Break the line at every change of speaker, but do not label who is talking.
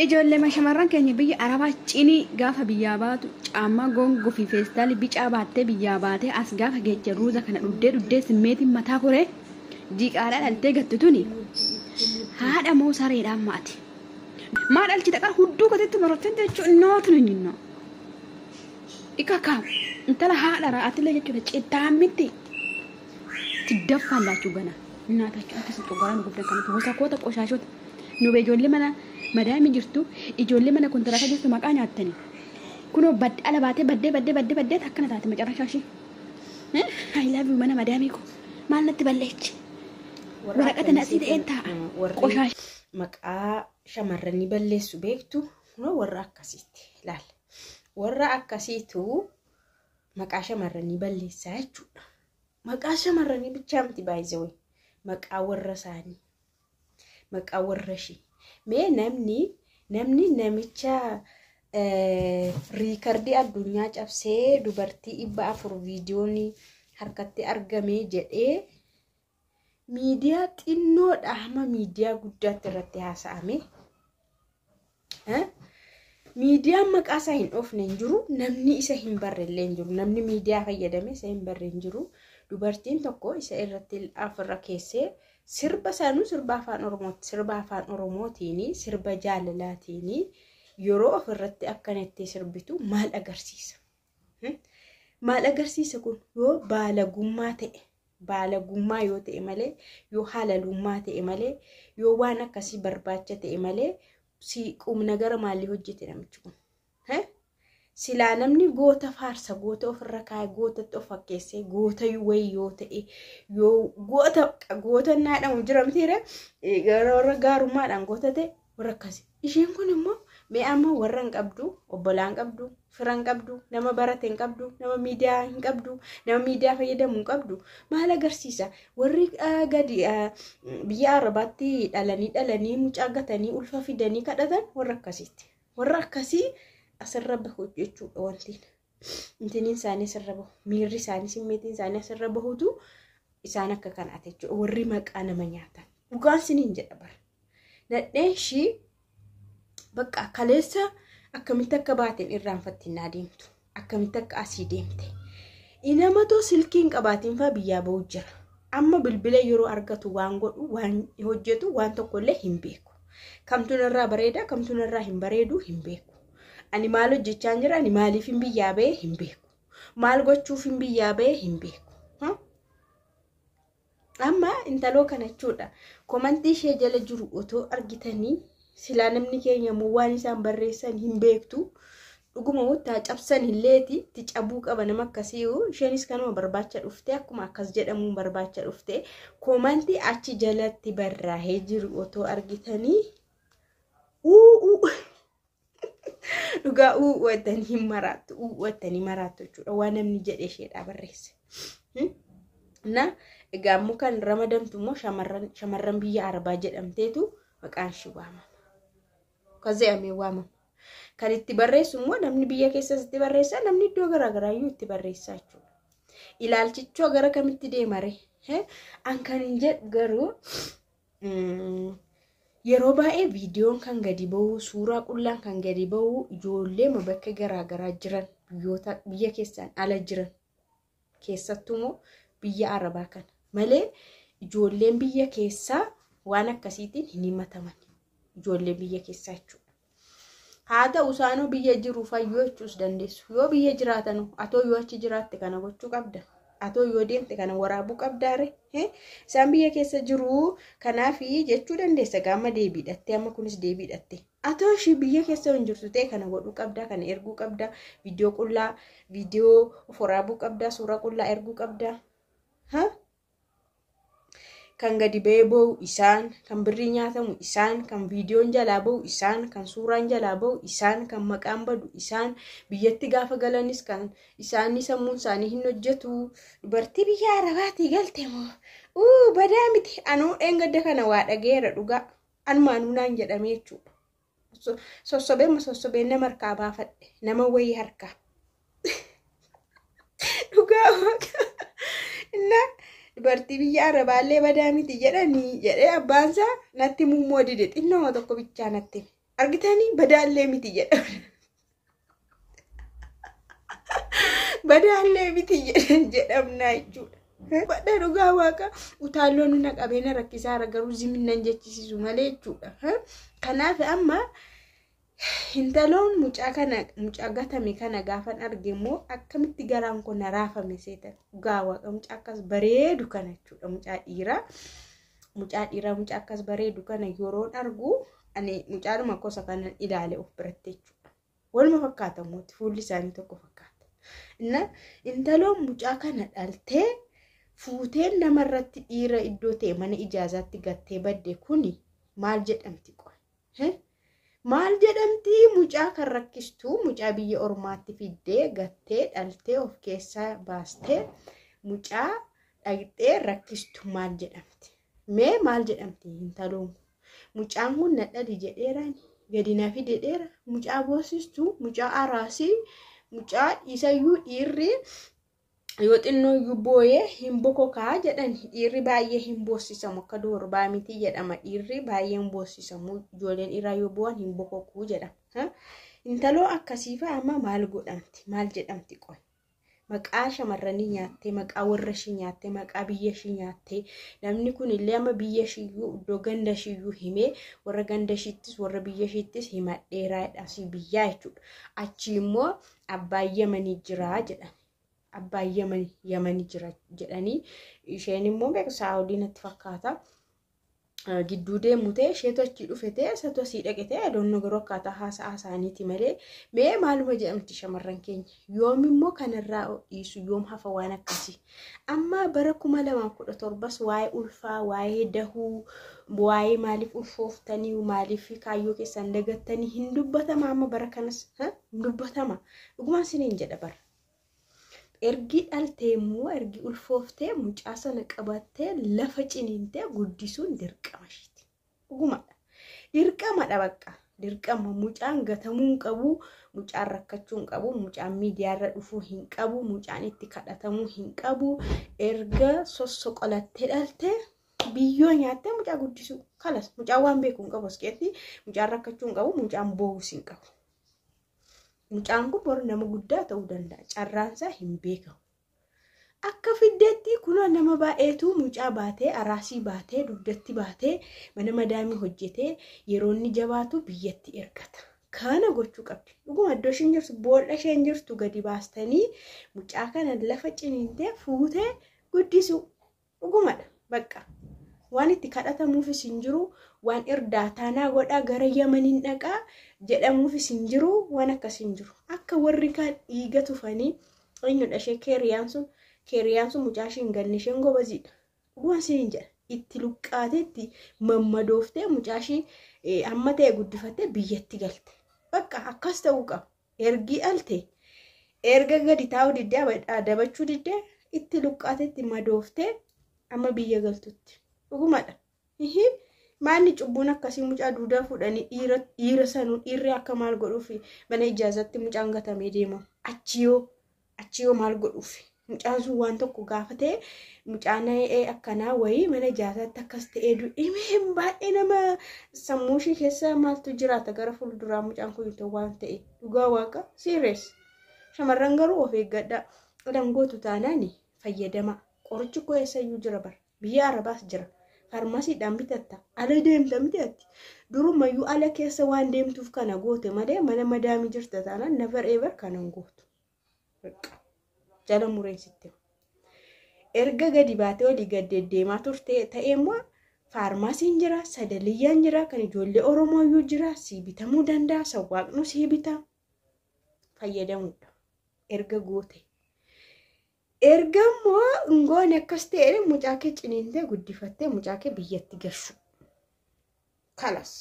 ijoollee mashamarran keenya biyya arabaa cinii gaafa biyyaa baatu caammaa gongoo fi feestaali bicaa baattee biyyaa baatee as gaafa geejja ruuza kana dhuddee simmeetiin mataa koree jiqaadhaa dhaltee gattutuni haadha moo sareedhaan maati maa dhalchi taqaa hudduu koteetti marattee jechuun nootu ninnoo ikakaam intala haadha ra'aatilee jechuudha cettaamitti tiddaffaallaachuu gana naatachuu akkasii xoggoraan guddaa kanatti gosa koota qoshaashota nu ijoollee mana madaami jirtu ijoollee mana kontiraataa jirtu maqaa nyaattanii kunoo badde ala baatee baddee akkana taate macarrashaa ishee I love you mana madaamii ko maal natti balleechi waraqata na asii ta'een taa'a qoshaash
maqaa shamarranii balleessu beektu warra akkasiitti laal warra akkasiitu maqaa shamarranii balleessaa jechuudha maqaa shamarranii bichaa miti baay'isee maqaa warra isaanii maqaa warra ishee mee namni namicha riikardii addunyaa cabsee dubartii 400 viidiyoon harkatti argame jedhee miidiyaa xinnoodha hama miidiyaa guddaatti irratti haasa'ame miidiyaan maqaa isaa hin dhoofne hin jiru namni isa hin barreellee hin jiru namni miidiyaa fayyadame isa hin barre hin jiru dubartiin tokko isa irratti afurra keessee sirba saanuu sirba afaan oromootiin sirba jaalalaatiin yeroo ofirratti akkanatti sirbitu maal agarsiisa kun yoo baalagummaa yoo ta'e malee yoo halalummaa ta'e malee yoo waan akkasii barbaacha ta'e malee si qumna gara maalii hojjete namichi kun silaa namni goota faarsa goota ofirra kaa'e goota of fakkeessee goota yoo ta'e yoo goota naadhamu jiramtiire warra gaarummaadhaan goota ta'e warra akkasii isheen kun immoo mee amma warra hin qabdu obbolaan qabdu firan qabdu nama barate hin qabdu nama miidiyaa hin qabdu nama miidiyaa fayyadamu hin qabdu maal agarsiisa warri gadi biyya arabaatti dhalanii mucaa gatanii ulfa fidanii kadhatan warra akkasiitti warra akkasii asirra bahu jechuudha wantiin intiniin isaanii asirra bahu miirri isaanii simmeetiin isaanii asirra bahutu isaan akka kanaati jechuudha warri maqaa nama nyaatan dhugaan siniin jedha bara nadheen ishii bakka kaleessa akkamitti akka baateen irraanfattinaa deemtu akkamitti akka asii deemte inamatoo silkiin qabaatiin faa biyyaa bahu jira amma bilbila yeroo argatu waan godhu waan hojjetu waan tokkollee hin beeku kamtuun irraa bareeda kamtuun irraa hin bareedu hin beeku ani maal hojjechaan jira ani maaliif hin biyyaa ba'e hin beeku maal gochuuf hin biyyaa ba'e hin beeku amma intaloo kana jechuudha komantii ishee jala jiru otoo argitanii silaa namni keenya waan isaan barreessan hin beektu dhuguma wuttaa cabsan illeeti ti cabuu qaba nama akkasii isheenis kanuma barbaacha dhufte akkuma akkas jedhamuun barbaacha dhufte komantii achi jalatti barraa'ee jiru otoo argitanii dhugaa uwwatanii maraattu jechuudha waan namni jedhee isheedhaa barreesse na egaa immoo kan ramadamtu immoo shamarran biyya arabaa jedhamteetu maqaan ishee waamama kaze'amee waamama kan itti barreessu immoo namni biyya keessas itti barreessa namni iddoo garaagaraa iyyuu itti barreessaa jechuudha ilaalchichoo gara kamitti deemare an kan hin jedhu garuu yeroo baay'ee viidiyoon kan gadi bahu suuraa qullaan kan gadi bahu ijoollee bakka garaagaraa jiran biyya keessaan ala jiran keessattuu biyya arabaa kan malee ijoolleen biyya keessaa waan akkasiitiin hin himataman ijoollee biyya keessaa jechuudha haa ta'u isaanoo biyya jiru fayyoo jechuus dandeessu yoo biyya jiraatan atoo yoo achi jiraatte kana gochuu qabda atoo yoo deemte kana waraabuu qabdaare isaan biyya keessa jiru kanaaf jechuu dandeessa gaama deebiidhatte amma kunis deebiidhatte atoo ishii biyya keessa hin jirtu ta'e kana godhuu qabda kana erguu qabda viidiyoo qullaa viidiyoo of waraabuu qabda suuraa qullaa erguu qabda kan gadi ba'ee bahu isaan kan birrii nyaatamu isaan kan viidiyoon jalaa bahu isaan kan suuraan jalaa bahu isaan kan maqaan badu isaan biyyatti gaafa galanis kan isaanii sammuun isaanii hin hojjetu dubartii biyya arabaatii galte moo badaa miti anuu dheengadda kana waa dhageera dhugaa anumaanuu naan jedhamee jechuudha sossobeen nama harkaa baafadhe nama wayii harkaa dhugaa dubartii biyya arabaallee badaa miti jedhanii jedhee abbaansaa natti mummoo dide xinnoo tokko bichaa natti argitanii badaallee miti jedha badaallee miti jedhamna jechuudha. Badha dhugaa waaqa utaalloon na qabeena rakkisaa garuu zimminnan jechisiisu malee jechuudha. Kanaaf amma hintaloon mucaa gatame kana gaafan arge immoo akkamitti garaan kun raafame seetan dhugaa waaqa mucaa akkas bareedu kana jechuudha. Mucaa dhiiraa mucaa akkas bareedu kana yeroon argu ani mucaadhuma kosa kanan ilaale of biratti jechuudha. Waluma fakkaata mootii fuulli isaanii tokko fakkaata. Intaloon mucaa kana dhaltee fuuteen namarratti dhiira iddoo ta'e mana ijaazaatti gattee badde kuni maal jedhamti qoy? Maal jedhamti? Mucaa kan rakkistu mucaa biyya ormaatti fiddee gattee dhaltee of keessaa baastee mucaa dhaqxee rakkistu maal jedhamti? Mee maal jedhamti intaloon? Mucaan kun nadhali jedheeraan gadi na fideera. Mucaa boosistu mucaa araasii mucaa isayyuu dhiirri yoo xinnoo iyyuu booyee hin bokokaa jedhan dhiirri baay'ee hin boosisamu akka doorbaa miti jedhama. Dhiirri baay'ee hin boosisamu ijoolleen dhiiraa yoo bo'an hin bokokuu jedhama. Intaloo akkasiifaa amma maal godhamti? Maal jedhamti qoy? Maqaa shamarranii nyaattee maqaa warra ishii nyaattee maqaa biyya ishii nyaattee namni kun illee amma biyya ishiiyyuu iddoo ganda ishiiyyuu himee warra ganda ishiittis warra biyya ishiittis himadheeraadha asii biyyaa jechuudha. Achi immoo abbaan Yamanii jira jedhan. Abbaan Yamanii jira jedhanii isheen immoo beeku Saawudiin itti fakkaata. Gidduu deemutee isheetu achi dhufetee isatu asii dhaqetee adoonnoo garuu akkaataa haasa'aa isaaniiti malee mee maaluma jedhamti shamarran keenya yoom immoo kanarraa dhiisu yoom hafa waan akkasii amma bara 2017 waa'ee ulfaa waa'ee dahuu waa'ee maaliif ulfooftanii maaliif kaayyoo keessan dagattanii hin dubbatama amma bara kanas hin dubbatama dhugumaan siniin jedha bara. Ergi dhaltee immoo ergi ulfooftee mucaa sana qabattee lafa ciniintee guddisuun dirqama isheeti. Dhugumadha. Dirqamadha bakka. Dirqama mucaan gatamuu hin qabu, mucaan rakkachuu hin qabu, mucaan miidiyaarra dhufuu hin qabu, mucaan itti kadhatamuu hin qabu. Erga sossoqolattee dhaltee biyyoo nyaattee mucaa guddisuu kalas mucaan waan beeku hin qabu askeetti mucaan rakkachuu hin qabu, mucaan boo'us hin qabu. Mucaan kun bor nama guddaa ta'uu danda'a. Carraansaa hin beekamu. Akka fiddeetti kunoo nama baay'eetu mucaa baatee araasii baatee dugdatti baatee mana madaamii hojjetee yeroo inni jabaatu biyyatti ergata. Kana gochuu qabdi. Dhuguma iddoo isheen jirtu boolla isheen jirtu gadi baastanii mucaa kana lafa ciniintee fuutee guddisuu. Dhugumadha bakka. Waan itti kadhatamuufis hin jiru waan irdaataanaa godhaa gara Yamaniin dhaqaa jedhamuufis hin jiru waan akkas hin jiru. Akka warri kaan dhiiga tufanii eenyudha ishee keeriyaan sun mucaa ishee hin galne isheen gobaziidha. Waan siniin jedha itti luqqaateetti mammadooftee mucaa ishee amma ta'e guddifattee biyyatti galte. Bakka akkas ta'uu qaba. Ergi dhalte erga gadi taa'uu diddee dabachuu diddee itti luqqaateetti madooftee amma biyya galtutti. Dhugumadha. Maanni cubbuun akkasii mucaa duudaa fuudhanii dhiira sanuu dhiirri akka maal godhuufi mana ijaazatti mucaan gatamee deema. Achiyoo maal godhuufi mucaan sun waan tokko gaafatee mucaan akkanaa wayii mana ijaazatti akkas ta'ee dhimee baay'ee nama sammuu ishee keessa maaltu jiraata gara fuulduraa mucaan kun yoo waan ta'e dhugaa waaqa serious. Shamarran garuu of eeggadhaa. Dhangootu taanaan fayyadama. Qorichi koo eessayyuu jira bara. Biyya Arabaas jira. Farmasiidhaan bitatta. Ala deemta miti. Durumayyuu ala keessa waan deemtuuf kana goote malee mana madaamii jirta taanaan never ever kanan gootu. Jala mureensitte. Erga gadi baatee olii gad deddeemaa turte ta'ee immoo farmasiin jira, sadaliyyaan jira, kan ijoollee Oromooyyuu jira, sii bitamuu danda'a, sawwaaqnu sii bita. Fayyadamuudha. Erga goote. Erga immoo ngoon akkas ta'e mucaa kee ciniintee guddifattee mucaa kee biyyatti gashu. Kalas.